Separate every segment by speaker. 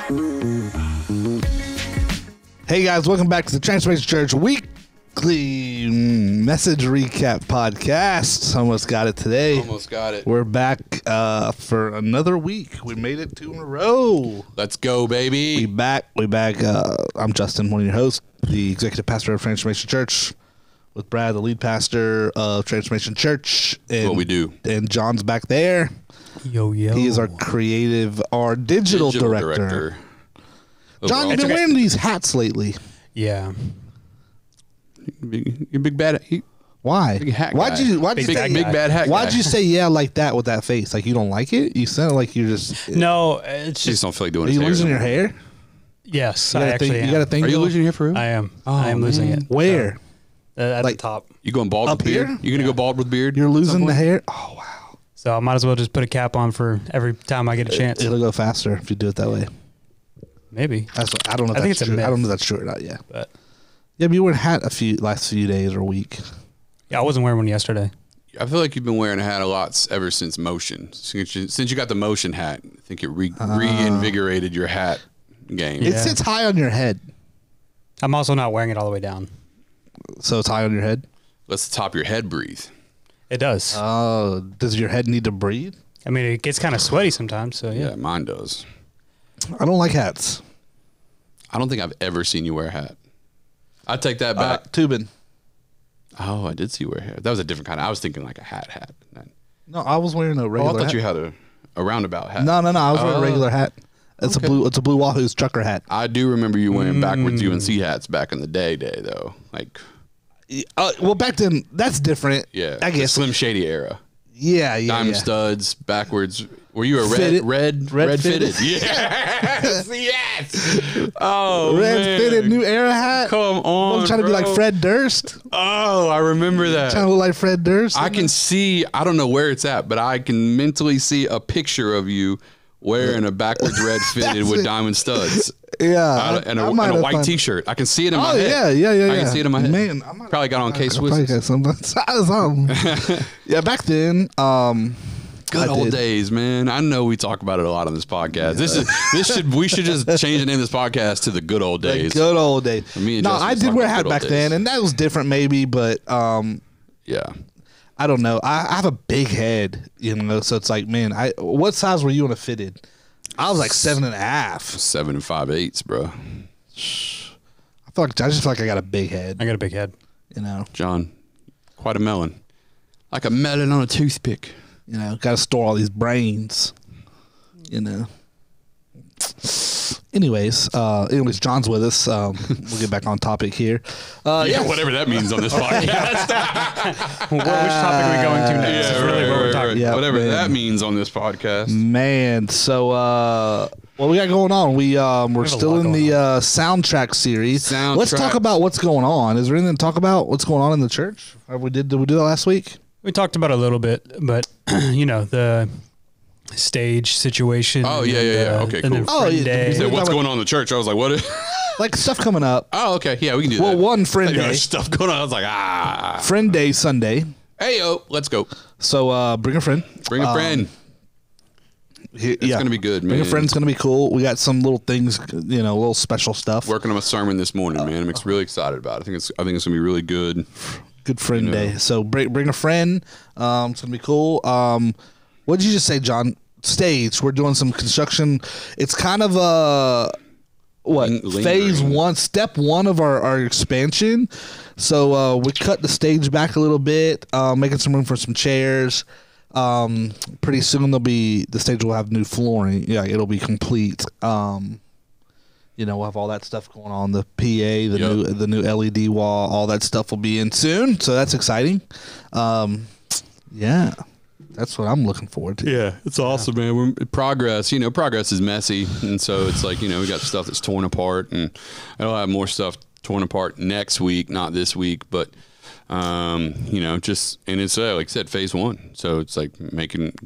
Speaker 1: Hey guys, welcome back to the Transformation Church Weekly Message Recap Podcast. Almost got it today.
Speaker 2: Almost got it.
Speaker 1: We're back for another week. We made it 2 in a row.
Speaker 2: Let's go, baby.
Speaker 1: We back. I'm Justin, one of your hosts, the executive pastor of Transformation Church, with Brad, the lead pastor of Transformation Church.
Speaker 2: That's what we do.
Speaker 1: And John's back there.
Speaker 3: Yo.
Speaker 1: He is our digital director. John, you've been wearing these hats lately.
Speaker 3: Yeah.
Speaker 2: You're big bad.
Speaker 1: Why?
Speaker 2: Big hat
Speaker 1: Why'd
Speaker 2: guy.
Speaker 1: you
Speaker 2: Big bad hat
Speaker 1: Why'd
Speaker 2: guy.
Speaker 1: you say yeah like that with that face? Like you don't like it? You sound like you're just...
Speaker 3: No, it's
Speaker 2: You just
Speaker 3: just,
Speaker 2: don't feel like doing
Speaker 1: Are
Speaker 2: his
Speaker 1: you
Speaker 2: hair
Speaker 1: losing your
Speaker 2: anymore.
Speaker 1: hair?
Speaker 3: yes,
Speaker 1: You
Speaker 3: I
Speaker 1: got a
Speaker 3: actually
Speaker 1: thing,
Speaker 3: am.
Speaker 1: you got a thing
Speaker 2: Are you
Speaker 1: going?
Speaker 2: losing your hair for real?
Speaker 3: I am. I am losing it.
Speaker 1: Where?
Speaker 3: At
Speaker 1: Like-
Speaker 3: the top.
Speaker 2: You going bald
Speaker 1: Up
Speaker 2: with beard?
Speaker 1: here?
Speaker 2: You gonna go bald with beard?
Speaker 1: You're
Speaker 2: at some
Speaker 1: losing the
Speaker 2: point?
Speaker 1: hair? Oh, wow.
Speaker 3: So I might as well just put a cap on for every time I get a chance.
Speaker 1: It'll go faster if you do it that way.
Speaker 3: Maybe.
Speaker 1: I don't know if
Speaker 3: I think
Speaker 1: that's
Speaker 3: it's a
Speaker 1: true.
Speaker 3: myth.
Speaker 1: I don't know if that's true or not, yeah.
Speaker 3: But
Speaker 1: Yeah, but you wore a hat last few days or week.
Speaker 3: yeah, I wasn't wearing one yesterday.
Speaker 2: I feel like you've been wearing a hat a lot ever since Motion. Since you got the Motion hat, I think it reinvigorated your hat game.
Speaker 1: It
Speaker 3: Yeah.
Speaker 1: sits high on your head.
Speaker 3: I'm also not wearing it all the way down.
Speaker 1: So it's high on your head?
Speaker 2: Lets the top of your head breathe.
Speaker 3: It does.
Speaker 1: Oh, does your head need to breathe?
Speaker 3: I mean, it gets kind of sweaty sometimes, so
Speaker 2: Yeah,
Speaker 3: yeah.
Speaker 2: mine does.
Speaker 1: I don't like hats.
Speaker 2: I don't think I've ever seen you wear a hat. I take that back.
Speaker 1: Tubin.
Speaker 2: Oh, I did see you wear a hat. That was a different kind. I was thinking like a hat.
Speaker 1: No, I was wearing a
Speaker 2: Oh,
Speaker 1: regular
Speaker 2: I thought
Speaker 1: hat.
Speaker 2: you had a roundabout hat.
Speaker 1: No. I was wearing a regular hat. It's
Speaker 2: Okay.
Speaker 1: a blue Wahoo's trucker hat.
Speaker 2: I do remember you wearing backwards UNC hats back in the day though. Like,
Speaker 1: Well, back then that's different.
Speaker 2: yeah,
Speaker 1: I
Speaker 2: the
Speaker 1: guess.
Speaker 2: Slim Shady era.
Speaker 1: Yeah.
Speaker 2: Diamond studs, backwards. Were you a
Speaker 1: Fitted.
Speaker 2: red
Speaker 1: fitted.
Speaker 2: Yes, yes. Oh,
Speaker 1: Red
Speaker 2: man.
Speaker 1: fitted new era hat.
Speaker 2: Come on,
Speaker 1: I'm trying to be like
Speaker 2: bro.
Speaker 1: Fred Durst.
Speaker 2: Oh, I remember that.
Speaker 1: Trying to look like Fred Durst.
Speaker 2: I can see. I don't know where it's at, but I can mentally see a picture of you wearing a backwards red fitted with
Speaker 1: it.
Speaker 2: diamond studs.
Speaker 1: Yeah.
Speaker 2: And
Speaker 1: I
Speaker 2: a
Speaker 1: might have
Speaker 2: white
Speaker 1: found-
Speaker 2: T-shirt. I can see it in my
Speaker 1: Oh,
Speaker 2: head.
Speaker 1: yeah.
Speaker 2: I can see it in my head.
Speaker 1: Man,
Speaker 2: Probably got on
Speaker 1: Probably
Speaker 2: K-Swiss.
Speaker 1: got something. Yeah, back then,
Speaker 2: Good
Speaker 1: I
Speaker 2: old
Speaker 1: did.
Speaker 2: days, man. I know we talk about it a lot on this podcast. We should just change the name of this podcast to the good old
Speaker 1: the
Speaker 2: days.
Speaker 1: good old days.
Speaker 2: Me and
Speaker 1: No,
Speaker 2: Justin
Speaker 1: I
Speaker 2: was
Speaker 1: did
Speaker 2: talking
Speaker 1: wear a
Speaker 2: about
Speaker 1: hat
Speaker 2: good old
Speaker 1: back
Speaker 2: days.
Speaker 1: then, and that was different maybe, but
Speaker 2: Yeah.
Speaker 1: I don't know. I have a big head, so it's like, man, what size were you in a fitted? I was like 7.5.
Speaker 2: 7 5/8, bro.
Speaker 1: I just feel like I got a big head,
Speaker 3: I got a big head.
Speaker 2: John, quite a melon. Like a melon on a toothpick.
Speaker 1: got to store all these brains, Anyways, John's with us. We'll get back on topic here.
Speaker 2: Yeah, whatever that means on this podcast.
Speaker 3: Which topic are we going to next? Is really what we're talking
Speaker 1: Yeah,
Speaker 2: whatever
Speaker 1: man.
Speaker 2: that means on this podcast.
Speaker 1: Man, so what we got going on? We're
Speaker 3: a
Speaker 1: still
Speaker 3: lot
Speaker 1: in
Speaker 3: going
Speaker 1: the soundtrack series. Let's talk
Speaker 2: Soundtracks.
Speaker 1: about what's going on. Is there anything to talk about? What's going on in the church? Did we do that last week?
Speaker 3: We talked about it a little bit, but the stage situation.
Speaker 2: Oh, yeah,
Speaker 3: and,
Speaker 2: yeah, yeah. Okay,
Speaker 3: and then
Speaker 2: cool.
Speaker 3: Friend
Speaker 1: Oh, yeah,
Speaker 3: Day.
Speaker 1: you
Speaker 2: Said, what's
Speaker 1: about-
Speaker 2: going on in the church? I was like, what?
Speaker 1: Like stuff coming up.
Speaker 2: Oh, okay. Yeah, we can do
Speaker 1: Well,
Speaker 2: that.
Speaker 1: one Friend
Speaker 2: Like,
Speaker 1: Day.
Speaker 2: stuff going on. I was like,
Speaker 1: Friend Day Sunday.
Speaker 2: Hey, yo, let's go.
Speaker 1: So bring a friend.
Speaker 2: Bring a friend.
Speaker 1: It's
Speaker 2: It's gonna be good, man.
Speaker 1: Bring a friend's gonna be cool. We got some little things, little special stuff.
Speaker 2: Working on a sermon this morning, man. I'm really excited about it. I think it's gonna be really good.
Speaker 1: Good Friend Day. So bring a friend. It's gonna be cool. What did you just say, John? Stage. We're doing some construction. It's kind of
Speaker 2: Lingering.
Speaker 1: phase 1, step 1 of our expansion. So we cut the stage back a little bit, making some room for some chairs. Pretty soon the stage will have new flooring. Yeah, it'll be complete. We'll have all that stuff going on. The PA, the new LED wall, all that stuff will be in soon. So that's exciting. Yeah. That's what I'm looking forward to.
Speaker 2: Yeah, it's awesome, man. We're progress. Progress is messy, and so it's like we got stuff that's torn apart, and I'll have more stuff torn apart next week, not this week, but just and it's like I said, phase 1. So it's like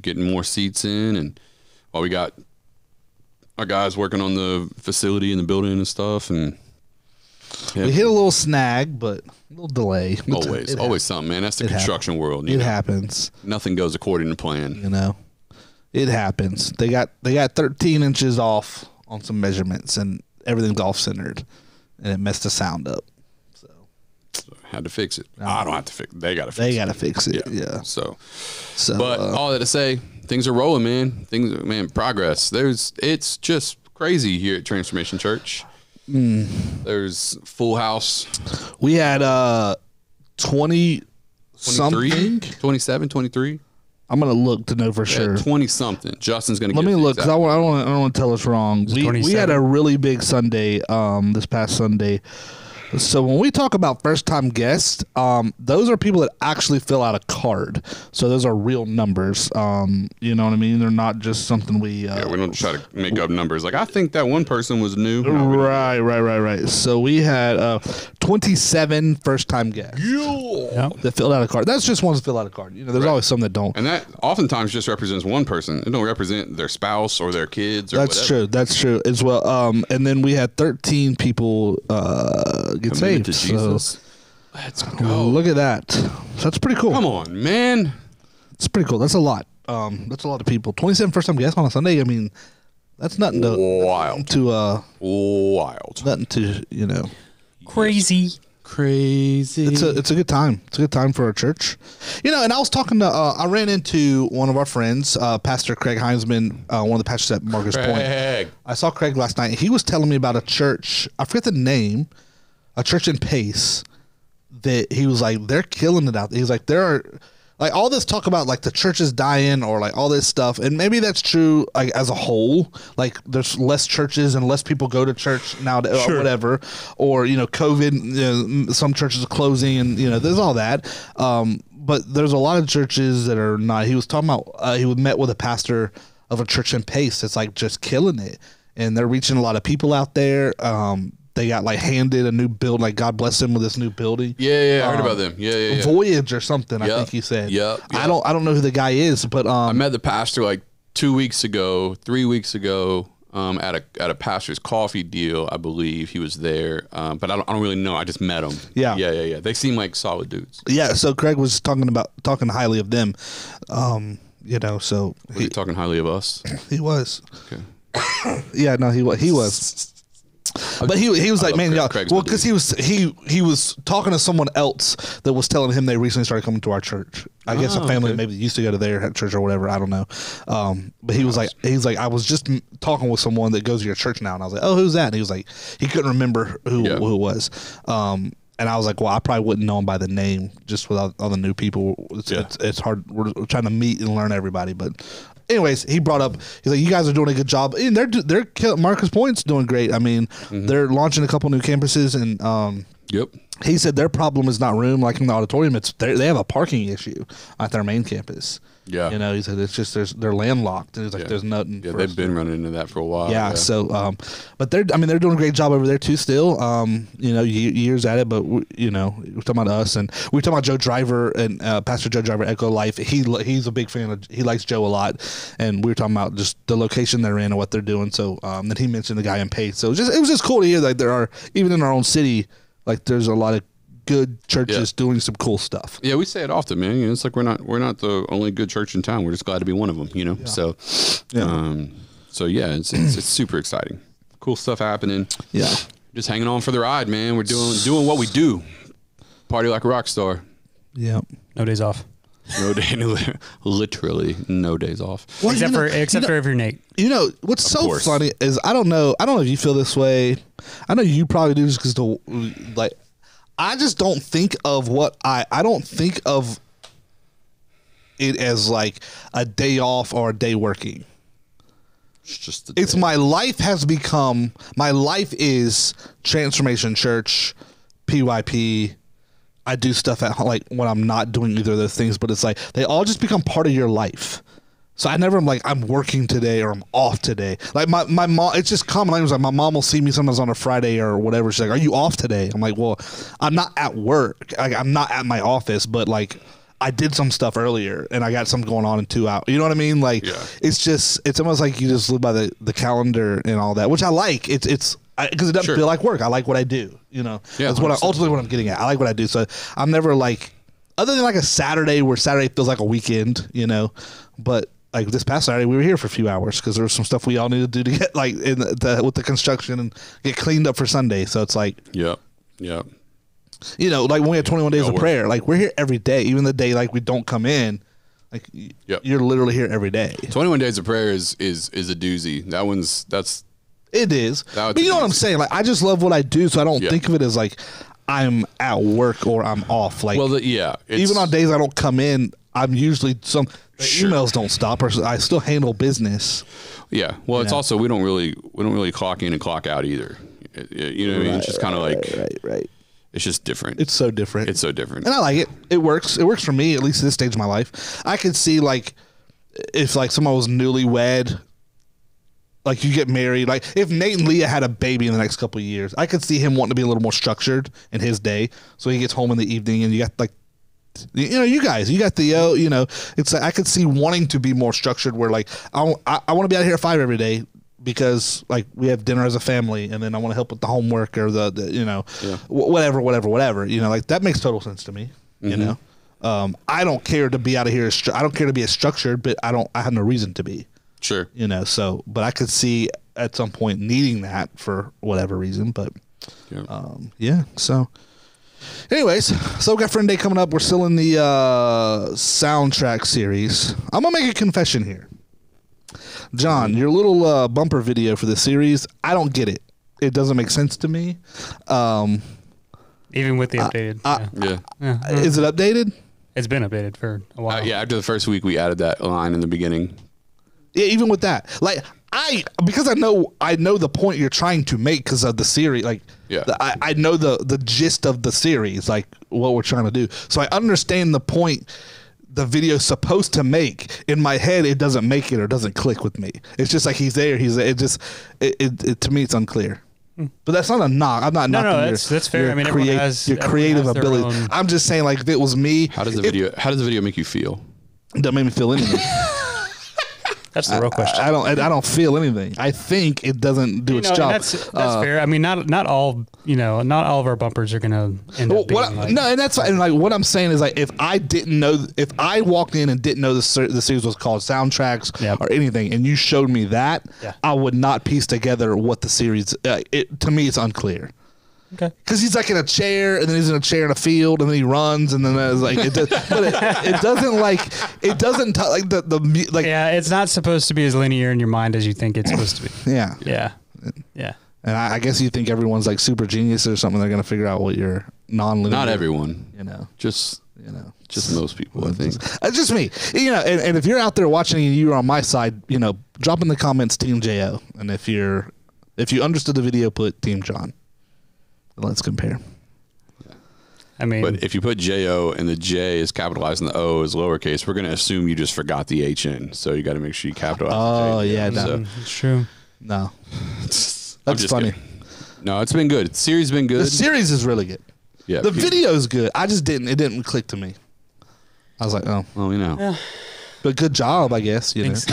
Speaker 2: getting more seats in, and while we got our guys working on the facility and the building and stuff, and yeah.
Speaker 1: We hit a little snag, but a little delay.
Speaker 2: Always something, man. That's the construction world.
Speaker 1: It happens.
Speaker 2: Nothing goes according to plan.
Speaker 1: It happens. They got 13 inches off on some measurements, and everything's off centered, and it messed the sound up. So
Speaker 2: had to fix it. I don't have to fix it. They got to fix it.
Speaker 1: They got to fix it. Yeah.
Speaker 2: So but all that to say, things are rolling, man. Progress. It's just crazy here at Transformation Church. There's full house.
Speaker 1: We had 20 something,
Speaker 2: 27, 23.
Speaker 1: I'm gonna look to know for sure.
Speaker 2: 20 something. Justin's gonna.
Speaker 1: Let me look because I don't want to tell us wrong. We had a really big Sunday this past Sunday. So when we talk about first time guests, those are people that actually fill out a card. So those are real numbers. You know what I mean? They're not just something we
Speaker 2: don't try to make up numbers. Like I think that one person was new.
Speaker 1: Right. So we had 27 first time guests that filled out a card. That's just ones that fill out a card. You know, there's always some that don't.
Speaker 2: And that oftentimes just represents one person. It don't represent their spouse or their kids or whatever.
Speaker 1: That's true as well. And then we had 13 people get saved.
Speaker 2: To Jesus. Let's go.
Speaker 1: Look at that. So that's pretty cool.
Speaker 2: Come on, man.
Speaker 1: It's pretty cool. That's a lot. That's a lot of people. 27 first time guests on a Sunday. I mean, that's nothing to
Speaker 2: wild.
Speaker 1: Nothing to, you know.
Speaker 3: Crazy.
Speaker 1: It's a good time. It's a good time for our church. You know, and I was talking to I ran into one of our friends, Pastor Craig Heinzman, one of the pastors at Marcus Point. I saw Craig last night. He was telling me about a church. I forget the name. A church in Pace that he was like, they're killing it out there. He's like, there are like all this talk about like the churches dying or like all this stuff. And maybe that's true like as a whole, like there's less churches and less people go to church now or whatever, or, you know, COVID, you know, some churches are closing and, you know, there's all that. But there's a lot of churches that are not. He was talking about, he met with a pastor of a church in Pace that's like just killing it. And they're reaching a lot of people out there. They got like handed a new build, like God bless them with this new building.
Speaker 2: Yeah, I heard about them. Yeah.
Speaker 1: Voyage or something. I think he said.
Speaker 2: Yep.
Speaker 1: I don't know who the guy is, but
Speaker 2: I met the pastor like 3 weeks ago, at a pastor's coffee deal. I believe he was there, but I don't really know. I just met him. Yeah. They seem like solid dudes.
Speaker 1: Yeah. So Craig was talking highly of them. You know, so
Speaker 2: was he talking highly of us?
Speaker 1: He was.
Speaker 2: Okay.
Speaker 1: Yeah. No, he was. But he was like, man, y'all, well, because he was talking to someone else that was telling him they recently started coming to our church. I guess a family maybe used to go to their church or whatever. I don't know. But he was like, I was just talking with someone that goes to your church now, and I was like, oh, who's that? And he was like, he couldn't remember who it was. And I was like, well, I probably wouldn't know him by the name just without all the new people. It's hard. We're trying to meet and learn everybody, but. Anyways, he brought up, he's like, you guys are doing a good job. And they're Marcus Point's doing great. I mean, they're launching a couple new campuses, and he said their problem is not room like in the auditorium. It's they have a parking issue at their main campus.
Speaker 2: Yeah,
Speaker 1: you know, he said it's just they're landlocked. And he's like, there's nothing.
Speaker 2: Yeah, they've been running into that for a while.
Speaker 1: Yeah. So, but they're doing a great job over there too. Still, you know, years at it. But you know, we're talking about us, and we're talking about Joe Driver and Pastor Joe Driver, Echo Life. He's a big fan he likes Joe a lot, and we were talking about just the location they're in and what they're doing. So, then he mentioned the guy in Pace. So it was just cool to hear that there are, even in our own city, like there's a lot of good churches doing some cool stuff.
Speaker 2: Yeah, we say it often, man. You know, it's like we're not the only good church in town. We're just glad to be one of them. You know, so it's super exciting. Cool stuff happening.
Speaker 1: Yeah,
Speaker 2: just hanging on for the ride, man. We're doing what we do. Party like a rock star.
Speaker 1: Yeah,
Speaker 3: no days off.
Speaker 2: No day, literally no days off.
Speaker 3: Well, except for every Nate.
Speaker 1: You know what's so funny is I don't know if you feel this way. I know you probably do, just because I just don't think of I don't think of it as like a day off or a day working. It's my life is Transformation Church, PYP. I do stuff at like when I'm not doing either of those things, but it's like they all just become part of your life. So I never am like, I'm working today or I'm off today. Like my mom, it's just common language. Like my mom will see me sometimes on a Friday or whatever. She's like, are you off today? I'm like, well, I'm not at work. Like, I'm not at my office, but like I did some stuff earlier and I got something going on in 2 hours. You know what I mean? Like it's almost like you just live by the calendar and all that, which I like. It's because it doesn't feel like work. I like what I do. You know, that's ultimately what I'm getting at. I like what I do. So I'm never like, other than like a Saturday where Saturday feels like a weekend, you know, but like this past Saturday, we were here for a few hours because there was some stuff we all needed to do to get like with the construction and get cleaned up for Sunday. So it's like,
Speaker 2: yep.
Speaker 1: You know, like when we had 21 days of prayer, like we're here every day, even the day like we don't come in. Like you're literally here every day.
Speaker 2: 21 days of prayer is a doozy.
Speaker 1: It is. But you know what I'm saying? Like I just love what I do, so I don't think of it as like I'm at work or I'm off. Like even on days I don't come in, I'm usually emails don't stop, or I still handle business.
Speaker 2: Yeah. Well, it's also we don't really clock in and clock out either. You know what I mean? It's just kind of like
Speaker 1: right.
Speaker 2: It's just different.
Speaker 1: It's so different.
Speaker 2: And
Speaker 1: I like it. It works. It works for me, at least at this stage of my life. I could see like if like someone was newlywed, like you get married, like if Nate and Leah had a baby in the next couple of years, I could see him wanting to be a little more structured in his day. So he gets home in the evening and you got like, you know, you got Theo, you know, it's like, I could see wanting to be more structured where like, I want to be out here at 5 every day because like we have dinner as a family and then I want to help with the homework or the you know, whatever, you know, like that makes total sense to me, you know? I don't care to be out of here. I don't care to be as structured, but I have no reason to be.
Speaker 2: Sure.
Speaker 1: You know, so, but I could see at some point needing that for whatever reason, but so anyways, so we got Friend Day coming up. We're still in the soundtrack series. I'm gonna make a confession here. John, your little bumper video for the series, I don't get it. It doesn't make sense to me.
Speaker 3: Even with the updated.
Speaker 1: Is it updated?
Speaker 3: It's been updated for a while.
Speaker 2: After the first week, we added that line in the beginning.
Speaker 1: Yeah, even with that, like because I know the point you're trying to make because of the series. Like, I know the gist of the series, like what we're trying to do. So I understand the point the video's supposed to make. In my head, it doesn't make it or doesn't click with me. It's just like he's there. It to me, it's unclear. But that's not a knock. I'm not knocking
Speaker 3: that's fair. I mean,
Speaker 1: your creative ability. I'm just saying, like, if it was me,
Speaker 2: how does the video make you feel?
Speaker 1: It doesn't make me feel anything.
Speaker 3: That's the real question.
Speaker 1: I don't feel anything. I think it doesn't do its job.
Speaker 3: That's fair. I mean, not all of our bumpers are gonna end up being like,
Speaker 1: no, and that's fine. And like what I'm saying is like if I walked in and didn't know the series was called Soundtracks or anything, and you showed me that, I would not piece together what the series. To me, it's unclear.
Speaker 3: Okay.
Speaker 1: Because he's like in a chair, and then he's in a chair in a field, and then he runs, and then it's like it doesn't like the like.
Speaker 3: Yeah, it's not supposed to be as linear in your mind as you think it's supposed to be.
Speaker 1: Yeah. And I guess you think everyone's like super genius or something. They're gonna figure out what your non-linear.
Speaker 2: Not everyone.
Speaker 1: Just
Speaker 2: most people. I think
Speaker 1: it's just me. And if you're out there watching and you're on my side, drop in the comments Team Jo, and if you understood the video, put Team John. Let's compare.
Speaker 3: I mean,
Speaker 2: but if you put J-O and the J is capitalized and the O is lowercase, we're going to assume you just forgot the H in. So you got to make sure you capitalize.
Speaker 1: Oh,
Speaker 2: the J.
Speaker 1: yeah.
Speaker 3: It's true.
Speaker 1: No.
Speaker 2: That's
Speaker 1: funny.
Speaker 2: Kidding. No, it's been good. The series has been good.
Speaker 1: The series is really good.
Speaker 2: Yeah.
Speaker 1: The video is good. It didn't click to me. I was like, oh.
Speaker 2: Well,
Speaker 3: Yeah.
Speaker 1: But good job, I guess.
Speaker 3: Thanks,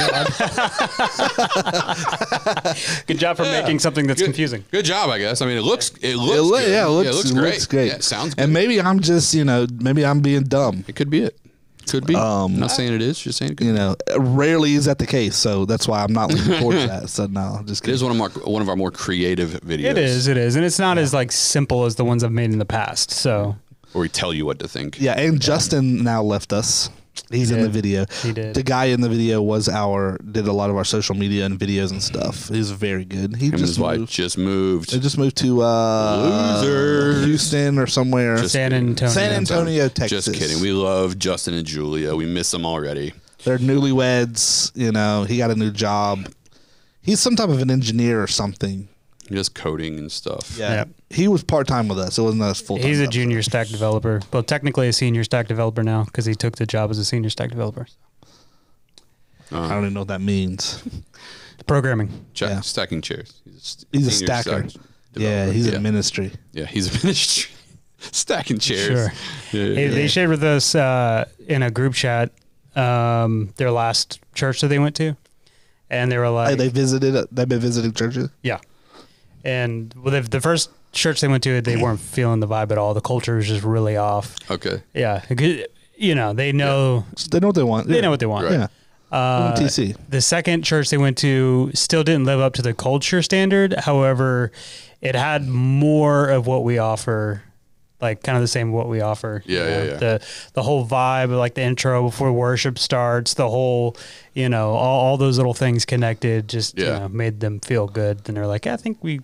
Speaker 3: good job for making something that's confusing.
Speaker 2: Good job, I guess. I mean, it looks good.
Speaker 1: Yeah, it looks great.
Speaker 2: Looks great. Yeah, it sounds good.
Speaker 1: And maybe I'm just, maybe I'm being dumb.
Speaker 2: It could be it. Could be. I'm not saying it is. Just saying it could be.
Speaker 1: Rarely is that the case. So that's why I'm not looking towards that. So no, I'm just kidding.
Speaker 2: It is one of our more creative videos.
Speaker 3: It is. And it's not as like simple as the ones I've made in the past. So.
Speaker 2: Or we tell you what to think.
Speaker 1: Yeah, and Justin now left us. He's in the video.
Speaker 3: He did.
Speaker 1: The guy in the video did a lot of our social media and videos and stuff. He's very good.
Speaker 2: Him and his wife just moved.
Speaker 1: They just moved to Houston or somewhere.
Speaker 3: San Antonio,
Speaker 1: Texas.
Speaker 2: Just kidding. We love Justin and Julia. We miss them already.
Speaker 1: They're newlyweds. He got a new job. He's some type of an engineer or something.
Speaker 2: Just coding and stuff.
Speaker 1: Yeah. Yep. He was part-time with us. It wasn't us full-time.
Speaker 3: He's a junior stack developer. Well, technically a senior stack developer now because he took the job as a senior stack developer.
Speaker 1: I don't even know what that means.
Speaker 3: Programming.
Speaker 2: Stacking chairs.
Speaker 1: He's a stacker. He's in ministry.
Speaker 2: Yeah, he's a ministry. Stacking chairs.
Speaker 3: Sure. They shared with us in a group chat their last church that they went to. And they were like...
Speaker 1: They've been visiting churches?
Speaker 3: Yeah. And the first church they went to, they weren't feeling the vibe at all. The culture was just really off.
Speaker 2: Okay.
Speaker 3: Yeah. They know.
Speaker 1: They know what they want.
Speaker 3: They know what they want.
Speaker 2: Right.
Speaker 1: TC.
Speaker 3: The second church they went to still didn't live up to the culture standard. However, it had more of what we offer, like kind of the same what we offer.
Speaker 2: Yeah.
Speaker 3: The whole vibe, like the intro before worship starts, the whole, all those little things connected, just made them feel good. And they're like, I think we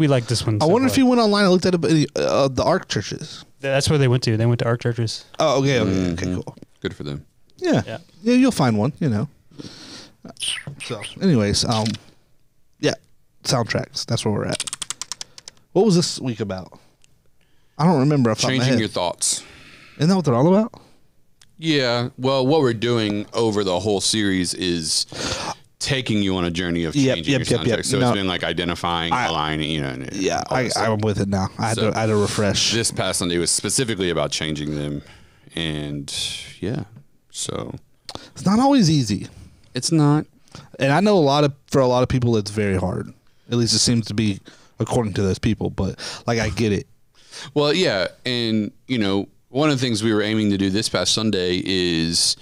Speaker 3: like this one.
Speaker 1: I wonder if you went online and looked at the ARC churches.
Speaker 3: That's where they went to. They went to ARC churches.
Speaker 1: Oh, okay, cool.
Speaker 2: Good for them.
Speaker 1: Yeah, you'll find one. So, anyways, soundtracks. That's where we're at. What was this week about? I don't remember.
Speaker 2: Changing your thoughts.
Speaker 1: Isn't that what they're all about?
Speaker 2: Yeah. Well, what we're doing over the whole series is taking you on a journey of changing your soundtrack. So it's been like identifying, aligning,
Speaker 1: I'm with it now. I had to refresh.
Speaker 2: This past Sunday was specifically about changing them. And so
Speaker 1: it's not always easy.
Speaker 2: It's not.
Speaker 1: And I know for a lot of people, it's very hard. At least it seems to be according to those people. But I get it.
Speaker 2: Well, yeah. And, one of the things we were aiming to do this past Sunday is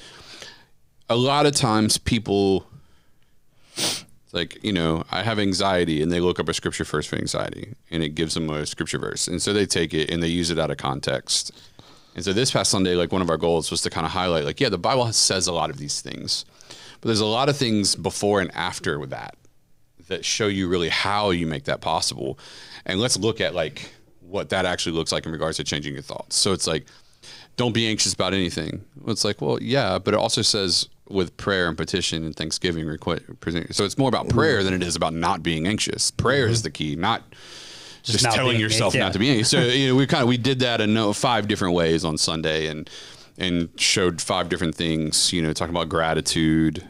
Speaker 2: a lot of times people, I have anxiety and they look up a scripture verse for anxiety and it gives them a scripture verse. And so they take it and they use it out of context. And so this past Sunday, one of our goals was to kind of highlight, the Bible says a lot of these things, but there's a lot of things before and after with that show you really how you make that possible. And let's look at what that actually looks like in regards to changing your thoughts. So it's don't be anxious about anything. It's well, yeah, but it also says with prayer and petition and thanksgiving. So it's more about prayer than it is about not being anxious. Prayer is the key, not just telling yourself not to be anxious. So we did that in 5 different ways on Sunday and showed 5 different things. Talking about gratitude.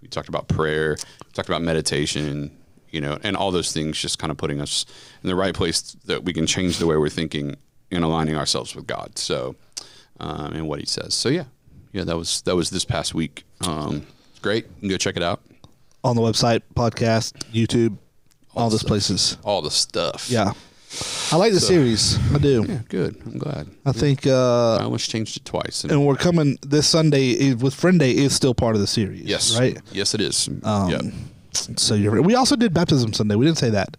Speaker 2: We talked about prayer. We talked about meditation. And all those things just kind of putting us in the right place that we can change the way we're thinking and aligning ourselves with God. So, and what He says. So that was this past week. Great. You can go check it out
Speaker 1: on the website, podcast, YouTube, all those places,
Speaker 2: all the stuff.
Speaker 1: Yeah, I like the series. I do.
Speaker 2: Yeah, good. I'm glad.
Speaker 1: I think
Speaker 2: I almost changed it twice,
Speaker 1: and we're coming this Sunday with Friend Day is still part of the series.
Speaker 2: Yes,
Speaker 1: right.
Speaker 2: Yes, it is.
Speaker 1: So we also did Baptism Sunday. We didn't say that.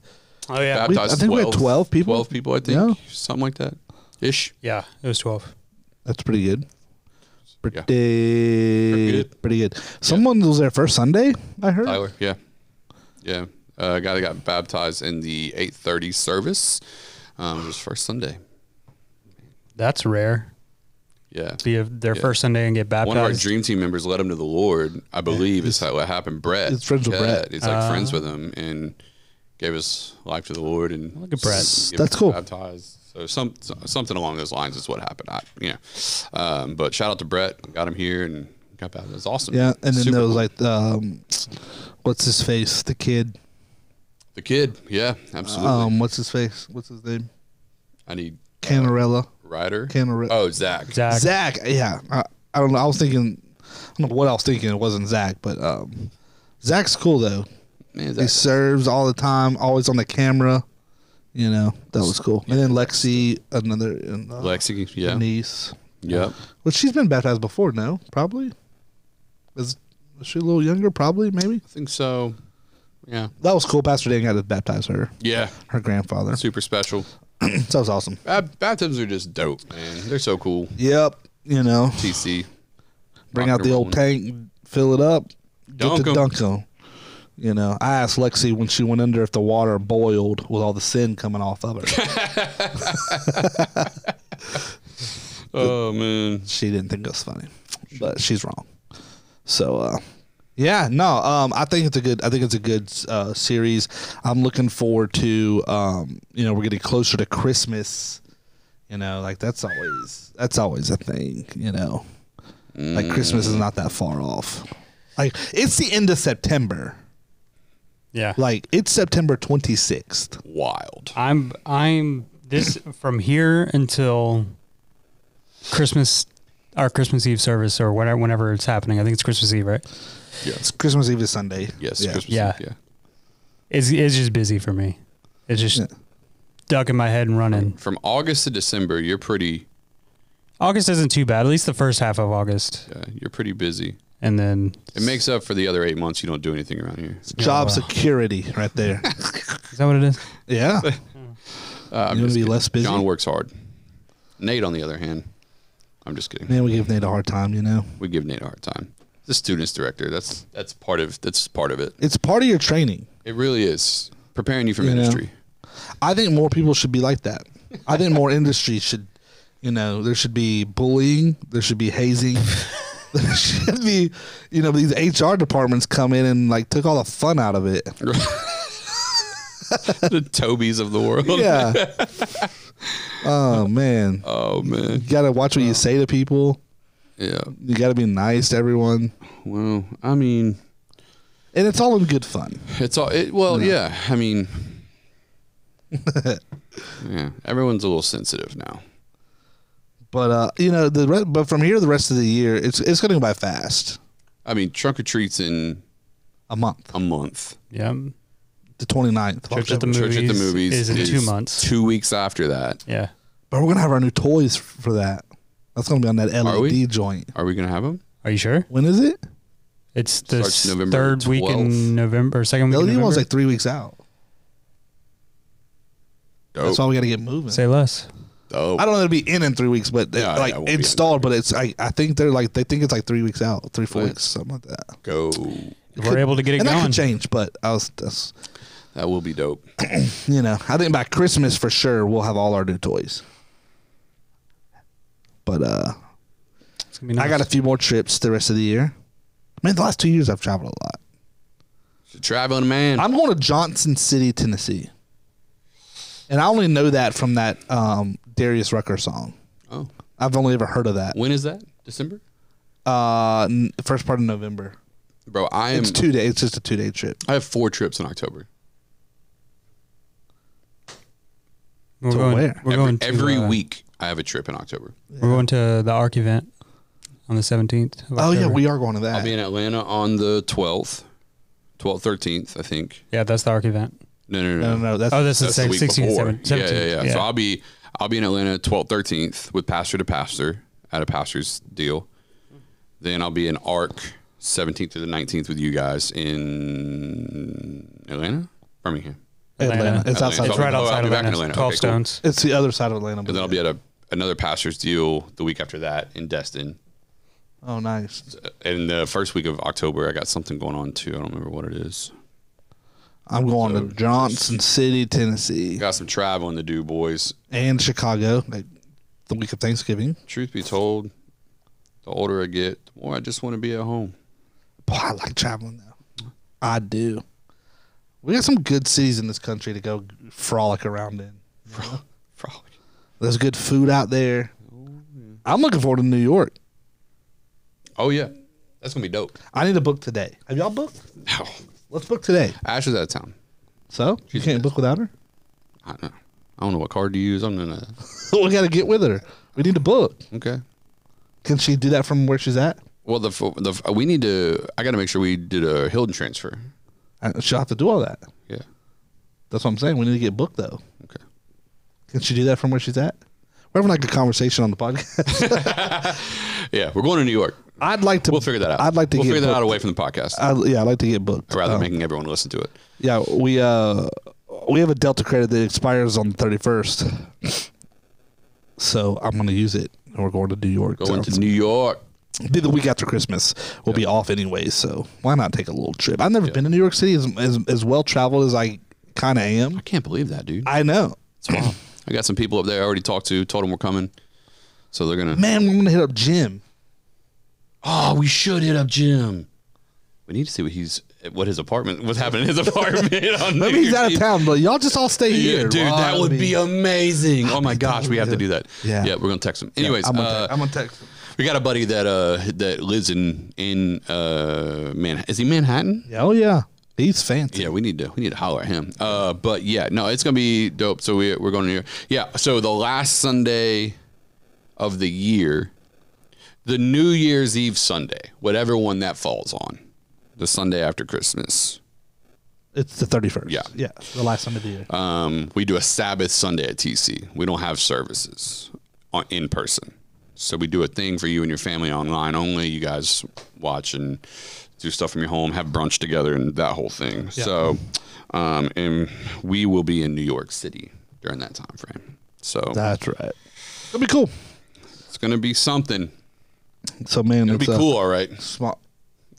Speaker 3: Oh yeah,
Speaker 1: I think we had 12 people.
Speaker 2: 12 people, I think, something like that, ish.
Speaker 3: Yeah, it was 12.
Speaker 1: That's pretty good. Pretty good. Someone was there first Sunday, I heard.
Speaker 2: Tyler, yeah. A guy that got baptized in the 8:30 service. It was first Sunday.
Speaker 3: That's rare.
Speaker 2: Yeah.
Speaker 3: Be their first Sunday and get baptized.
Speaker 2: One of our dream team members led him to the Lord, I believe, is how what happened. Brett.
Speaker 1: He's friends with Brett.
Speaker 2: He's friends with him and gave his life to the Lord. And
Speaker 3: look at Brett.
Speaker 1: That's cool.
Speaker 2: Baptized. So something along those lines is what happened. But shout out to Brett. Got him here and got baptized. That's awesome.
Speaker 1: Yeah. And then there was what's his face? The kid.
Speaker 2: The kid. Yeah, absolutely.
Speaker 1: What's his face? What's his name?
Speaker 2: I need
Speaker 1: Canarella.
Speaker 2: Ryder?
Speaker 1: Oh,
Speaker 2: Zach.
Speaker 1: Zach, yeah. I don't know. I don't know what I was thinking. It wasn't Zach, but Zach's cool, though. Man, he serves all the time, always on the camera. That was cool. And then Lexi,
Speaker 2: Lexi, yeah.
Speaker 1: Niece.
Speaker 2: Yep.
Speaker 1: Well, she's been baptized before, no? Probably? Was she a little younger? Probably, maybe?
Speaker 2: I think so. Yeah.
Speaker 1: That was cool. Pastor Dan got to baptize her.
Speaker 2: Yeah.
Speaker 1: Her grandfather.
Speaker 2: Super special.
Speaker 1: That was awesome.
Speaker 2: Baptisms are just dope, man. They're so cool.
Speaker 1: Yep.
Speaker 2: TC.
Speaker 1: Bring out the old tank, fill it up, get to dunk them. I asked Lexi when she went under if the water boiled with all the sin coming off of her.
Speaker 2: Oh, man.
Speaker 1: She didn't think it was funny, but she's wrong. So, I think it's a good series. I'm looking forward to we're getting closer to Christmas. That's always a thing, Like Christmas is not that far off. It's the end of September.
Speaker 3: Yeah.
Speaker 1: It's September 26th.
Speaker 2: Wild.
Speaker 3: I'm this from here until Christmas, our Christmas Eve service or whenever it's happening. I think it's Christmas Eve, right?
Speaker 1: Yeah, it's Christmas Eve is Sunday.
Speaker 2: Yes,
Speaker 1: yeah.
Speaker 2: Christmas
Speaker 3: Eve,
Speaker 2: yeah.
Speaker 3: It's just busy for me. It's just stuck in my head and running.
Speaker 2: From August to December, you're pretty...
Speaker 3: August isn't too bad, at least the first half of August.
Speaker 2: Yeah, you're pretty busy.
Speaker 3: And then
Speaker 2: it makes up for the other 8 months you don't do anything around here.
Speaker 1: It's job security right there.
Speaker 3: Is that what it is?
Speaker 1: Yeah.
Speaker 2: I'm
Speaker 1: going to be less busy.
Speaker 2: John works hard. Nate, on the other hand, I'm just kidding.
Speaker 1: Man, we give Nate a hard time, you know.
Speaker 2: We give Nate a hard time. The students director. That's part of it.
Speaker 1: It's part of your training.
Speaker 2: It really is preparing you for ministry.
Speaker 1: I think more people should be like that. I think more industries should, there should be bullying. There should be hazing. There should be, these HR departments come in and like took all the fun out of it.
Speaker 2: The Tobys of the world.
Speaker 1: Yeah. Oh man. You gotta watch what you say to people.
Speaker 2: Yeah.
Speaker 1: You gotta be nice to everyone.
Speaker 2: Well, I mean,
Speaker 1: and it's all in good fun.
Speaker 2: It's all yeah. I mean, yeah. Everyone's a little sensitive now.
Speaker 1: But but from here the rest of the year, it's going to go by fast.
Speaker 2: I mean, trunk or treats in
Speaker 1: a month.
Speaker 3: Yeah.
Speaker 1: The 29th.
Speaker 3: Church at the Movies is in 2 months.
Speaker 2: 2 weeks after that.
Speaker 3: Yeah.
Speaker 1: But we're going to have our new toys for that. That's going to be on that LED joint.
Speaker 2: Are we going to have them?
Speaker 3: Are you sure?
Speaker 1: When is it?
Speaker 3: It's the third week in November, or second week in November.
Speaker 1: The LED one's like 3 weeks out.
Speaker 2: Dope.
Speaker 1: That's why we got to get moving.
Speaker 3: Say less.
Speaker 2: Dope.
Speaker 1: I don't know it'll be in 3 weeks, but installed. But it's I think they think it's like 3 weeks out, 3-4 weeks, something like that.
Speaker 2: Go.
Speaker 3: If we're able to get it going.
Speaker 1: That could change, but
Speaker 2: that will be dope.
Speaker 1: I think by Christmas for sure we'll have all our new toys. But
Speaker 3: it's gonna be nice.
Speaker 1: I got a few more trips the rest of the year. Man, the last 2 years I've traveled a lot.
Speaker 2: It's a traveling man.
Speaker 1: I'm going to Johnson City, Tennessee. And I only know that from that Darius Rucker song.
Speaker 2: Oh.
Speaker 1: I've only ever heard of that.
Speaker 2: When is that? December?
Speaker 1: First part of November.
Speaker 2: Bro,
Speaker 1: It's 2 days. It's just a 2-day trip.
Speaker 2: I have 4 trips in October.
Speaker 3: We're going
Speaker 2: every week I have a trip in October.
Speaker 3: Yeah. We're going to the ARC event on the 17th.
Speaker 1: Oh, yeah, we are going to that.
Speaker 2: I'll be in Atlanta on the 12th, 13th, I think.
Speaker 3: Yeah, that's the ARC event.
Speaker 2: No.
Speaker 1: That's
Speaker 3: the 16th, 17th.
Speaker 2: Yeah. So I'll be in Atlanta 12th, 13th with pastor to pastor at a pastor's deal. Then I'll be in ARC 17th to the 19th with you guys in Atlanta, Birmingham.
Speaker 1: Atlanta. It's outside.
Speaker 3: It's right outside of
Speaker 2: Atlanta.
Speaker 3: 12 Stones.
Speaker 1: Cool. It's the other side of Atlanta.
Speaker 2: And then I'll be at another pastor's deal the week after that in Destin.
Speaker 1: Oh, nice.
Speaker 2: And the first week of October, I got something going on too. I don't remember what it is.
Speaker 1: I'm going to Johnson City, Tennessee.
Speaker 2: Got some traveling to do, boys.
Speaker 1: And Chicago, like the week of Thanksgiving.
Speaker 2: Truth be told, the older I get, the more I just want to be at home.
Speaker 1: Boy, I like traveling though. I do. We got some good cities in this country to go frolic around in.
Speaker 2: Frolic.
Speaker 1: There's good food out there. Oh, yeah. I'm looking forward to New York.
Speaker 2: Oh, yeah. That's going to be dope.
Speaker 1: I need to book today. Have y'all booked?
Speaker 2: No.
Speaker 1: Let's book today.
Speaker 2: Ash is out of town.
Speaker 1: So? You can't book without her?
Speaker 2: I don't know what card to use. I'm going to...
Speaker 1: We got to get with her. We need to book.
Speaker 2: Okay.
Speaker 1: Can she do that from where she's at?
Speaker 2: Well, we need to... I got to make sure we did a Hilton transfer.
Speaker 1: She'll have to do all that.
Speaker 2: Yeah.
Speaker 1: That's what I'm saying. We need to get booked, though.
Speaker 2: Okay.
Speaker 1: Can she do that from where she's at? We're having like a conversation on the podcast.
Speaker 2: Yeah, we're going to New York.
Speaker 1: I'd like to.
Speaker 2: We'll figure that out.
Speaker 1: I'd like to.
Speaker 2: We'll
Speaker 1: get
Speaker 2: figure
Speaker 1: booked.
Speaker 2: that out away from the podcast.
Speaker 1: I'd like to get booked.
Speaker 2: Rather than making everyone listen to it.
Speaker 1: Yeah, we have a Delta credit that expires on the 31st, so I'm going to use it, and we're going to New York.
Speaker 2: Going to New York.
Speaker 1: Be the week after Christmas. We'll be off anyway, so why not take a little trip? I've never been to New York City as well traveled as I kind of am.
Speaker 2: I can't believe that, dude.
Speaker 1: I know.
Speaker 2: It's wild. I got some people up there I already talked to, told them we're coming. So they're going to...
Speaker 1: Man, we're going to hit up Jim.
Speaker 2: Oh, we should hit up Jim. We need to see what's happening in his apartment.
Speaker 1: Maybe he's out of town, but y'all just all stay here.
Speaker 2: Yeah, dude, that would be amazing. Oh my gosh, we have to do that.
Speaker 1: Yeah,
Speaker 2: we're going to text him. Anyways,
Speaker 1: I'm going to text him.
Speaker 2: We got a buddy that lives in Manhattan. Is he Manhattan?
Speaker 1: Oh yeah, he's fancy.
Speaker 2: Yeah, we need to holler at him. But yeah, no, it's gonna be dope. So we're going to New York. Yeah. So the last Sunday of the year, the New Year's Eve Sunday, whatever one that falls on, the Sunday after Christmas.
Speaker 1: It's the 31st.
Speaker 2: Yeah,
Speaker 1: the last Sunday of the year.
Speaker 2: We do a Sabbath Sunday at TC. We don't have services in person. So we do a thing for you and your family online only. You guys watch and do stuff from your home, have brunch together, and that whole thing. Yeah. So, and we will be in New York City during that time frame. So
Speaker 1: that's right. It'll be cool.
Speaker 2: It's gonna be something.
Speaker 1: So man,
Speaker 2: it'll be cool. All right.
Speaker 1: Small.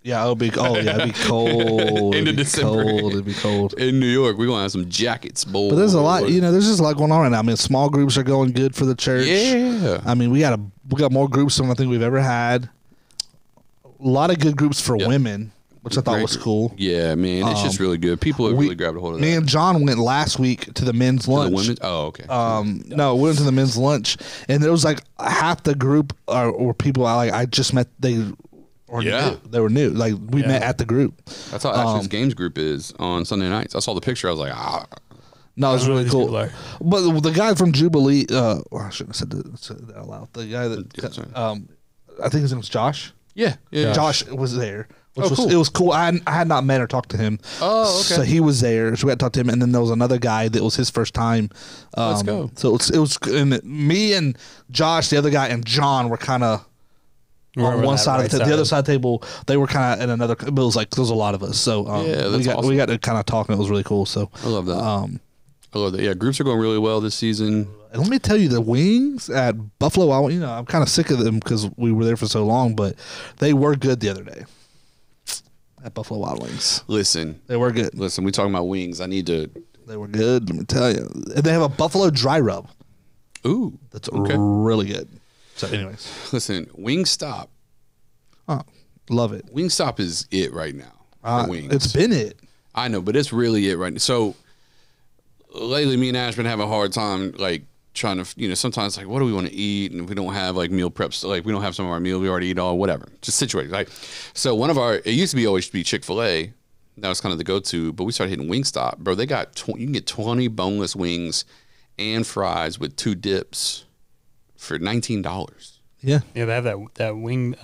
Speaker 1: Yeah, it'll be. Oh yeah, it'll be cold.
Speaker 2: Into December.
Speaker 1: It'll be cold
Speaker 2: in New York. We're gonna have some jackets, boy.
Speaker 1: But there's a lot. You know, there's just a lot going on right now. I mean, small groups are going good for the church.
Speaker 2: Yeah.
Speaker 1: I mean, we got more groups than I think we've ever had. A lot of good groups for women, which I thought was cool.
Speaker 2: Yeah, man, it's just really good. People have really grabbed a hold of that.
Speaker 1: Me and John went last week to the men's lunch.
Speaker 2: The women's? Oh, okay.
Speaker 1: No, we went to the men's lunch, and there was like half the group or people I just met. New. They were new. Like we met at the group.
Speaker 2: That's how Ashley's games group is on Sunday nights. I saw the picture. I was like,
Speaker 1: No, it was really cool. But the guy from Jubilee, I shouldn't have said that out loud. The guy that, I think his name was Josh.
Speaker 2: Yeah.
Speaker 1: Josh was there.
Speaker 2: Cool.
Speaker 1: It was cool. I had not met or talked to him.
Speaker 2: Oh, okay.
Speaker 1: So he was there. So we had to talk to him, and then there was another guy that was his first time.
Speaker 2: Let's go.
Speaker 1: So it was and me and Josh, the other guy, and John were kind of on one side of the other side of the table. They were kind of in another. It was like there was a lot of us. So we got to kind of talk, and it was really cool. So
Speaker 2: I love that. I love that. Yeah, groups are going really well this season.
Speaker 1: And let me tell you, the wings at Buffalo Wild Wings, I'm kind of sick of them because we were there for so long, but they were good the other day at Buffalo Wild Wings.
Speaker 2: Listen.
Speaker 1: They were good.
Speaker 2: Listen, we talking about wings. I need to.
Speaker 1: They were good, let me tell you. And they have a Buffalo dry rub.
Speaker 2: Ooh.
Speaker 1: That's really good. So anyways.
Speaker 2: Listen, Wingstop.
Speaker 1: Oh, love it.
Speaker 2: Wingstop is it right now for wings.
Speaker 1: It's been it.
Speaker 2: I know, but it's really it right now. So lately, me and Ash been having a hard time, like, trying to, sometimes, like, what do we want to eat? And if we don't have, like, meal preps, like, we don't have some of our meal, we already eat all, whatever. Just situated. Like, so it used to be always be Chick-fil-A. That was kind of the go-to, but we started hitting Wingstop. Bro, they got, you can get 20 boneless wings and fries with 2 dips for $19.
Speaker 1: Yeah.
Speaker 3: Yeah, they have that wing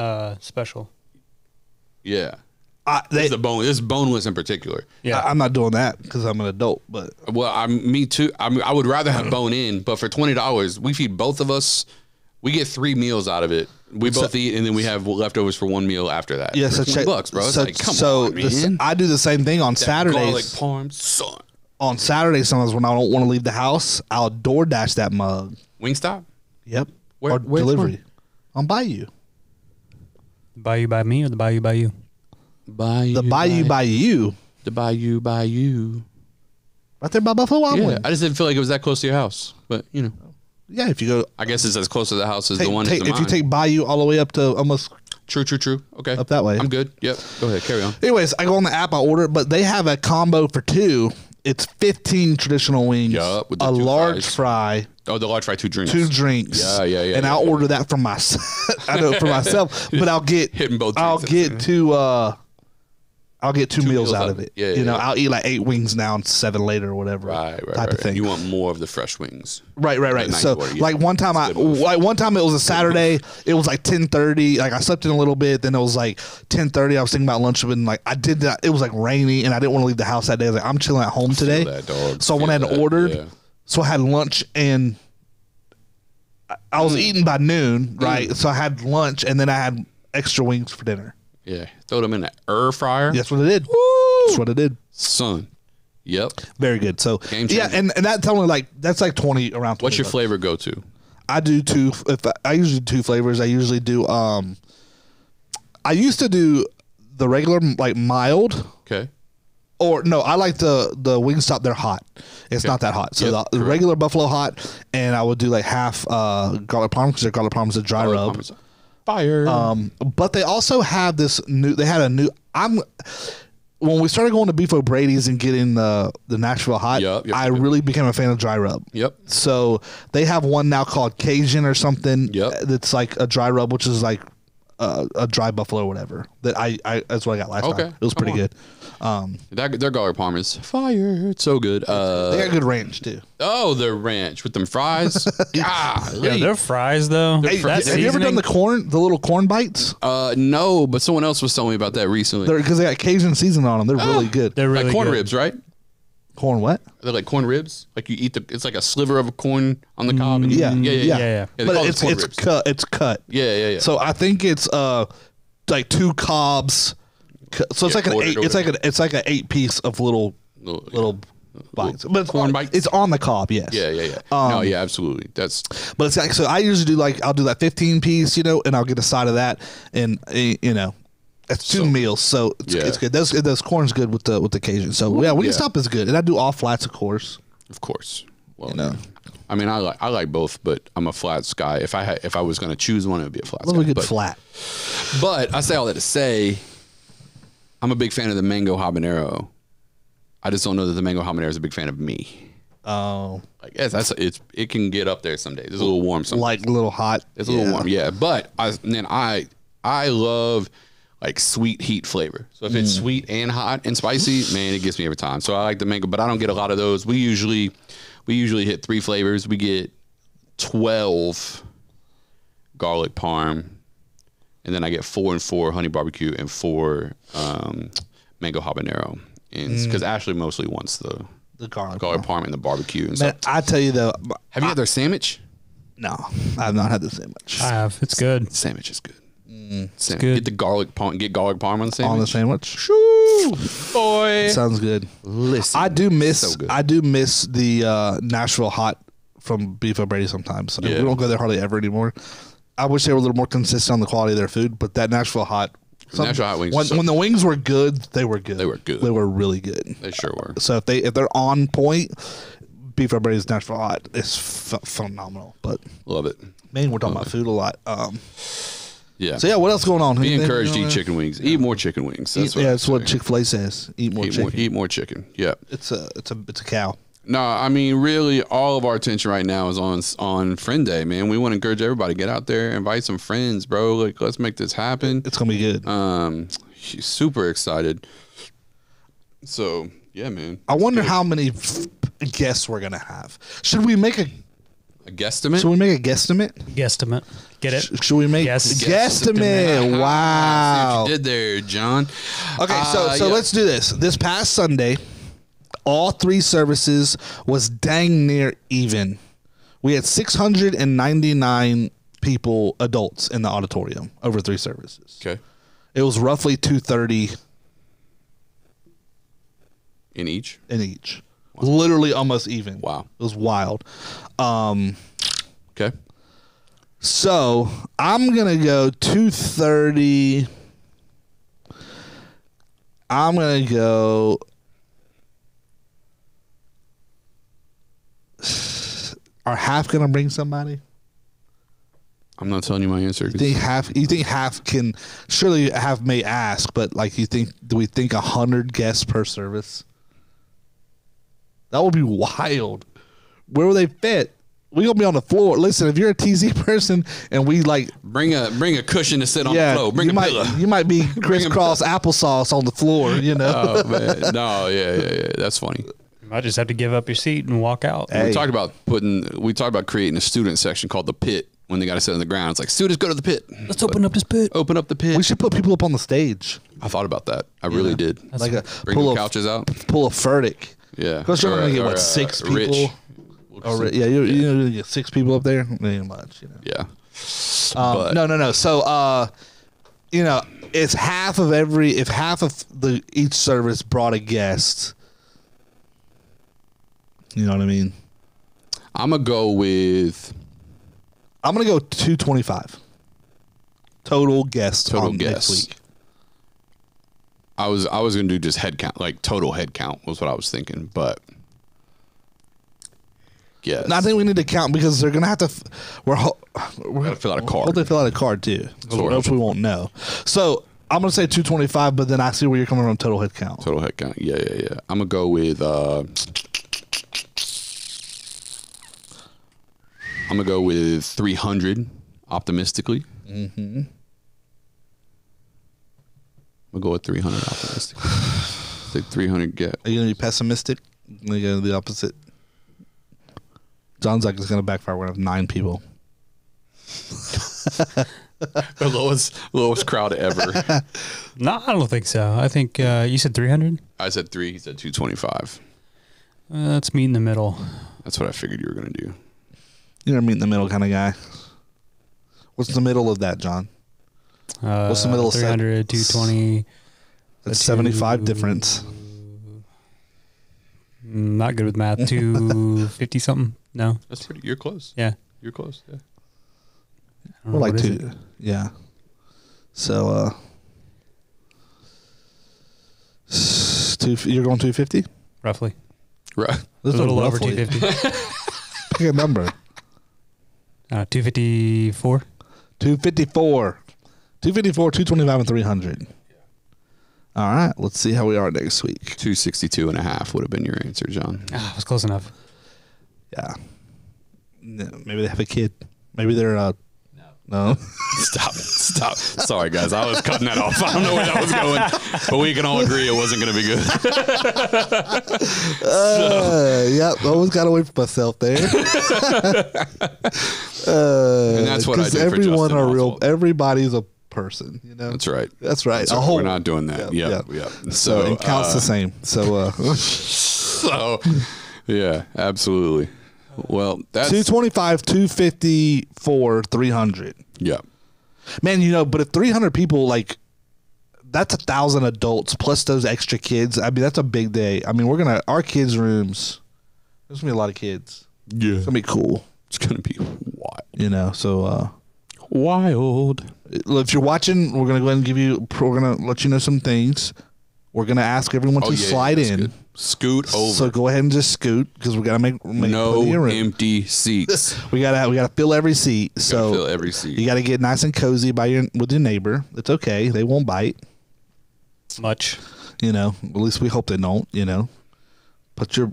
Speaker 3: special.
Speaker 2: Yeah. It's boneless in particular.
Speaker 1: Yeah, I'm not doing that because I'm an adult. But
Speaker 2: me too. I would rather have bone in, but for $20, we feed both of us. We get 3 meals out of it. We both eat, and then we have leftovers for 1 meal after that.
Speaker 1: Yeah, so
Speaker 2: $20, bro. It's like, come on, man.
Speaker 1: I do the same thing on Saturdays.
Speaker 2: Garlic parm, son.
Speaker 1: On Saturdays, sometimes when I don't want to leave the house, I'll DoorDash that mug.
Speaker 2: Wingstop.
Speaker 1: Yep. Or delivery. On Bayou.
Speaker 3: Bayou by me or the Bayou by you?
Speaker 1: The Bayou by you.
Speaker 2: The Bayou by you.
Speaker 1: Right there by Buffalo Wild Wings.
Speaker 2: I just didn't feel like it was that close to your house, but
Speaker 1: Yeah, if you go,
Speaker 2: I guess it's as close to the house as the one is to mine.
Speaker 1: If you take Bayou all the way up to almost.
Speaker 2: True. Okay.
Speaker 1: Up that way.
Speaker 2: I'm good. Yep. Go ahead. Carry on.
Speaker 1: Anyways, I go on the app, I order it, but they have a combo for 2. It's 15 traditional wings,
Speaker 2: with the
Speaker 1: a
Speaker 2: 2
Speaker 1: large
Speaker 2: fries.
Speaker 1: fry.
Speaker 2: Oh, the large fry, 2 drinks.
Speaker 1: 2 drinks.
Speaker 2: Yeah.
Speaker 1: And I'll order that for myself. I know for myself, but I'll get
Speaker 2: hitting both.
Speaker 1: I'll get 2. I'll get 2 meals out of it.
Speaker 2: Yeah.
Speaker 1: I'll eat like 8 wings now and 7 later or whatever.
Speaker 2: Right.
Speaker 1: Type of thing.
Speaker 2: You want more of the fresh wings.
Speaker 1: Right.
Speaker 2: Nice
Speaker 1: So
Speaker 2: order,
Speaker 1: like one time it was a Saturday. It was like 10:30. Like I slept in a little bit. Then it was like 10:30. I was thinking about lunch, and like I did that. It was like rainy, and I didn't want to leave the house that day. I was like, I'm chilling at home today. So I went ahead and ordered. Yeah. So I had lunch, and I was eating by noon. Right. So I had lunch, and then I had extra wings for dinner.
Speaker 2: Yeah. Throw them in the air fryer.
Speaker 1: That's what it did. That's what it did.
Speaker 2: Son. Yep.
Speaker 1: Very good. So yeah, and that's only that's like 20 around 20.
Speaker 2: What's your flavor go to?
Speaker 1: I do 2. I usually do 2 flavors. I usually do I used to do the regular like mild.
Speaker 2: Okay.
Speaker 1: Or no, I like the Wingstop. They're hot. It's not that hot. So the regular Buffalo hot, and I would do like half garlic parm because their garlic parm is a dry rub.
Speaker 2: Fire.
Speaker 1: But they also have this new. They had a new. When we started going to Beef O'Brady's and getting the Nashville hot, I really became a fan of dry rub.
Speaker 2: Yep.
Speaker 1: So they have one now called Cajun or something.
Speaker 2: Yep.
Speaker 1: That's like a dry rub, which is like a dry buffalo or whatever. That that's what I got last time. It was pretty good.
Speaker 2: Their garlic parm is fire. It's so good.
Speaker 1: They got good ranch too.
Speaker 2: Oh, their ranch with them fries.
Speaker 3: Yeah, their fries though.
Speaker 1: Have you ever done the little corn bites?
Speaker 2: No, but someone else was telling me about that recently.
Speaker 1: Because they got Cajun seasoning on them. They're really good.
Speaker 3: They're really
Speaker 2: like corn
Speaker 3: good.
Speaker 2: ribs, right?
Speaker 1: Corn what?
Speaker 2: They're like corn ribs. Like you eat it's like a sliver of a corn on the cob. And
Speaker 1: Yeah. But it's cut.
Speaker 2: Yeah.
Speaker 1: So I think it's like 2 cobs. So it's like an 8. It's like an 8-piece of little bites. But
Speaker 2: corn bites.
Speaker 1: It's on the cob. Yes.
Speaker 2: Yeah. No, yeah, absolutely. That's.
Speaker 1: But it's like, so I usually do I'll do that 15-piece, and I'll get a side of that, and that's 2 meals, so it's good. Those corn's good with the Cajun. So Wingstop is good, and I do all flats, of course.
Speaker 2: Of course. Well, I mean, I like both, but I'm a flats guy. If I was going to choose one, it would be a flats.
Speaker 1: Love a good flat.
Speaker 2: But I say all that to say, I'm a big fan of the mango habanero. I just don't know that the mango habanero is a big fan of me.
Speaker 1: Oh,
Speaker 2: I guess it can get up there some days. It's a little warm sometimes.
Speaker 1: Like a little hot.
Speaker 2: It's a little warm, yeah. But I love like sweet heat flavor. So if it's sweet and hot and spicy, man, it gets me every time. So I like the mango, but I don't get a lot of those. We usually hit 3 flavors. We get 12 garlic parm, and then I get 4 and 4 honey barbecue and 4 mango habanero. And because Ashley mostly wants the garlic parm and the barbecue. And
Speaker 1: man, I tell you though,
Speaker 2: have you had their sandwich?
Speaker 1: No, I have not had the sandwich.
Speaker 3: I have. It's good.
Speaker 2: The sandwich is good.
Speaker 3: It's good.
Speaker 2: Get the garlic parm. Get garlic parm on the sandwich.
Speaker 1: On the sandwich.
Speaker 2: Shoo, boy.
Speaker 1: Sounds good.
Speaker 2: Listen,
Speaker 1: I do miss the Nashville hot from Beef O'Brady sometimes. Yeah. We don't go there hardly ever anymore. I wish they were a little more consistent on the quality of their food, but that Nashville hot.
Speaker 2: Nashville hot wings.
Speaker 1: When the wings were good, they were good.
Speaker 2: They were good.
Speaker 1: They were really good.
Speaker 2: They sure were.
Speaker 1: So if they're on point, Beef O'Brady's Nashville hot is phenomenal. But
Speaker 2: love it.
Speaker 1: Man, we're talking about food a lot.
Speaker 2: Yeah.
Speaker 1: So what else going on?
Speaker 2: Be encouraged to eat chicken wings. Eat more chicken wings.
Speaker 1: That's what Chick-fil-A says. Eat more chicken.
Speaker 2: Eat more chicken. Yeah.
Speaker 1: It's a cow.
Speaker 2: No, I mean, really, all of our attention right now is on Friend Day, man. We want to encourage everybody, get out there, invite some friends, bro. Like, let's make this happen.
Speaker 1: It's gonna be good.
Speaker 2: She's super excited. So yeah, man.
Speaker 1: I wonder how many guests we're gonna have. Should we make a
Speaker 2: guesstimate?
Speaker 1: Should we make a guesstimate?
Speaker 3: Guesstimate. Get it?
Speaker 1: Should we make guesstimate? Wow.
Speaker 2: See what you did there, John.
Speaker 1: Okay, so let's do this. This past Sunday, all 3 services was dang near even. We had 699 people, adults, in the auditorium over 3 services.
Speaker 2: Okay.
Speaker 1: It was roughly 230
Speaker 2: in each.
Speaker 1: Wow. Literally almost even.
Speaker 2: Wow.
Speaker 1: It was wild.
Speaker 2: Okay.
Speaker 1: So I'm gonna go 230. I'm gonna go. Are half gonna bring somebody?
Speaker 2: I'm not telling you my answer.
Speaker 1: You think half can? Surely half may ask, but like, do we think 100 guests per service? That would be wild. Where will they fit? We gonna be on the floor. Listen, if you're a TZ person and we like
Speaker 2: bring a cushion to sit on the floor. Bring a pillow.
Speaker 1: You might be crisscross applesauce on the floor. You know.
Speaker 2: Oh man, no, yeah. That's funny.
Speaker 3: You might just have to give up your seat and walk out.
Speaker 2: Hey. We talked about creating a student section called the pit when they got to sit on the ground. It's like, students, go to the pit.
Speaker 3: Let's open up this pit.
Speaker 2: Open up the pit.
Speaker 1: We should put people up on the stage.
Speaker 2: I thought about that. I really did.
Speaker 1: Like
Speaker 2: bring the couches out.
Speaker 1: Pull a Furtick.
Speaker 2: Yeah.
Speaker 1: Because you're going to get 6 people.
Speaker 2: Rich.
Speaker 1: You get 6 people up there. Not much.
Speaker 2: Yeah.
Speaker 1: No. So it's half of if half of each service brought a guest. You know what I mean?
Speaker 2: I'm gonna go
Speaker 1: 225 total guests. Next week.
Speaker 2: I was gonna do just head count, like total head count was what I was thinking, but yes.
Speaker 1: No, I think we need to count because they're gonna have to. We're
Speaker 2: gonna fill out a card.
Speaker 1: Hope they fill out a card too, else we won't know. So I'm gonna say 225, but then I see where you're coming from. Total head count.
Speaker 2: Total head count. Yeah. I'm gonna go with. I'm gonna go with 300, optimistically.
Speaker 1: Mm-hmm.
Speaker 2: I'm gonna go with 300 optimistically. Say 300 get.
Speaker 1: Are you gonna be pessimistic? Are you gonna do the opposite? John's like, it's gonna backfire. We're gonna have 9 people.
Speaker 2: The lowest crowd ever.
Speaker 3: No, I don't think so. I think you said 300.
Speaker 2: I said 3. He said 225.
Speaker 3: Let's meet in the middle.
Speaker 2: That's what I figured you were going to do.
Speaker 1: You're a meet in the middle kind of guy. What's the middle of that, John? What's the middle of
Speaker 3: 300, 220?
Speaker 1: That's 75 difference.
Speaker 3: Not good with math. 250 something? No.
Speaker 2: That's pretty. You're close.
Speaker 3: Yeah.
Speaker 2: You're close. Yeah.
Speaker 1: We're like two. Yeah. So, you're going 250?
Speaker 3: Roughly.
Speaker 2: Right.
Speaker 3: A little over 250.
Speaker 1: Pick a number.
Speaker 3: 254.
Speaker 1: 254. 254, 225, and 300. All right. Let's see how we are next week.
Speaker 2: 262 and a half would have been your answer, John.
Speaker 3: It was close enough.
Speaker 1: Yeah. Maybe they have a kid. Maybe they're no.
Speaker 2: Stop. Sorry, guys. I was cutting that off. I don't know where that was going, but we can all agree it wasn't going to be good.
Speaker 1: Yep. Almost got away from myself there.
Speaker 2: And that's what I did for Justin Oswald.
Speaker 1: Everybody's a person, you know.
Speaker 2: That's right.
Speaker 1: That's right.
Speaker 2: We're not doing that. Yep.
Speaker 1: So it counts the same. So
Speaker 2: so yeah, absolutely. Well, that's
Speaker 1: 225, 254, 300.
Speaker 2: Yeah.
Speaker 1: Man, you know, but if 300 people, like, that's 1,000 adults plus those extra kids. I mean, that's a big day. I mean, our kids' rooms, there's going to be a lot of kids.
Speaker 2: Yeah.
Speaker 1: It's going to be cool.
Speaker 2: It's going to be wild.
Speaker 1: You know, so.
Speaker 2: Wild.
Speaker 1: If you're watching, we're going to go ahead and we're going to let you know some things. We're going to ask everyone to slide in.
Speaker 2: Good. Scoot over.
Speaker 1: So go ahead and just scoot because we got to make
Speaker 2: no empty seats.
Speaker 1: we got to fill every seat. So
Speaker 2: fill every seat.
Speaker 1: You got to get nice and cozy with your neighbor. It's okay. They won't bite
Speaker 3: much.
Speaker 1: You know, at least we hope they don't. You know, put your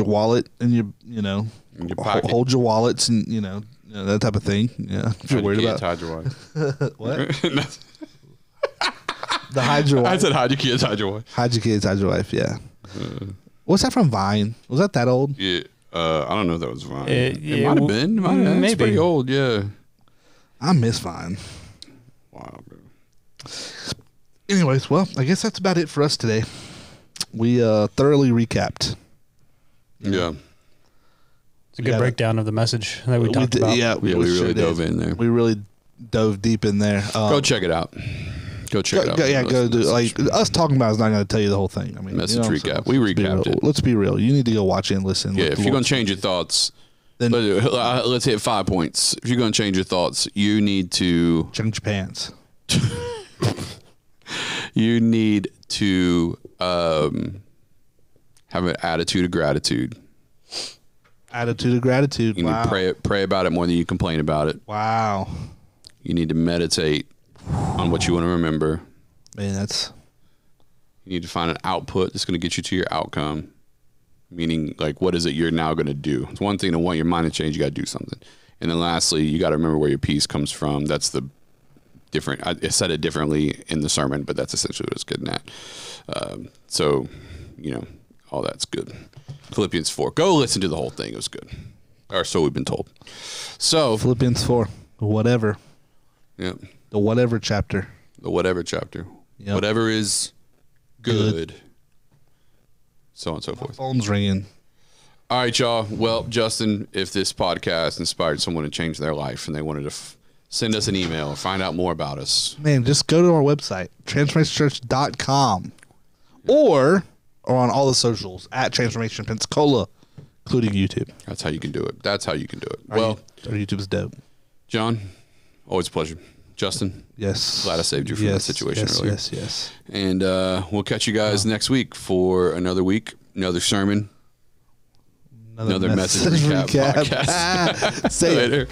Speaker 1: wallet in your
Speaker 2: in your pocket.
Speaker 1: Hold your wallets and you know that type of thing. Yeah, if you're worried about.
Speaker 2: Hide your wife.
Speaker 1: What? The hide your wife.
Speaker 2: I said hide your kids, hide your wife.
Speaker 1: Hide your kids, hide your wife. Yeah. What's that from Vine? Was that old?
Speaker 2: Yeah. I don't know if that was Vine. It
Speaker 3: might
Speaker 2: have been. Maybe. It's pretty old, yeah.
Speaker 1: I miss Vine.
Speaker 2: Wow, bro.
Speaker 1: Anyways, well, I guess that's about it for us today. We thoroughly recapped.
Speaker 2: Yeah.
Speaker 3: It's a good breakdown of the message that we talked about.
Speaker 1: Yeah,
Speaker 2: we really dove in there.
Speaker 1: We really dove deep in there.
Speaker 2: Go check it out. Go check it out.
Speaker 1: Go do like us talking about is not going to tell you the whole thing. I mean,
Speaker 2: message recap. We recapped it.
Speaker 1: Let's be real. You need to go watch it and listen.
Speaker 2: Yeah, if you're going to change your thoughts, then let's hit 5 points. If you're going to change your thoughts, you need to
Speaker 1: change your pants.
Speaker 2: You need to have an attitude of gratitude.
Speaker 1: Attitude of gratitude.
Speaker 2: You need to pray about it more than you complain about it.
Speaker 1: Wow.
Speaker 2: You need to meditate on what you want to remember.
Speaker 1: Man,
Speaker 2: you need to find an output that's going to get you to your outcome. Meaning, like, what is it you're now going to do? It's one thing to want your mind to change. You got to do something. And then lastly, you got to remember where your peace comes from. That's the different. I said it differently in the sermon, but that's essentially what it's getting at. So, you know, all that's good. Philippians 4. Go listen to the whole thing. It was good. Or so we've been told. So
Speaker 1: Philippians 4. Whatever.
Speaker 2: Yep.
Speaker 1: The whatever chapter.
Speaker 2: The whatever chapter. Yep. Whatever is good. So on and so forth.
Speaker 1: Phone's ringing.
Speaker 2: All right, y'all. Well, Justin, if this podcast inspired someone to change their life and they wanted to send us an email or find out more about us.
Speaker 1: Man, just go to our website, transformationchurch.com. Or on all the socials, at Transformation Pensacola, including YouTube.
Speaker 2: That's how you can do it. Our
Speaker 1: YouTube's dope.
Speaker 2: John, always a pleasure. Justin,
Speaker 1: yes,
Speaker 2: glad I saved you from that situation earlier.
Speaker 1: Yes.
Speaker 2: And we'll catch you guys next week for another sermon, another message recap podcast.
Speaker 1: Say later.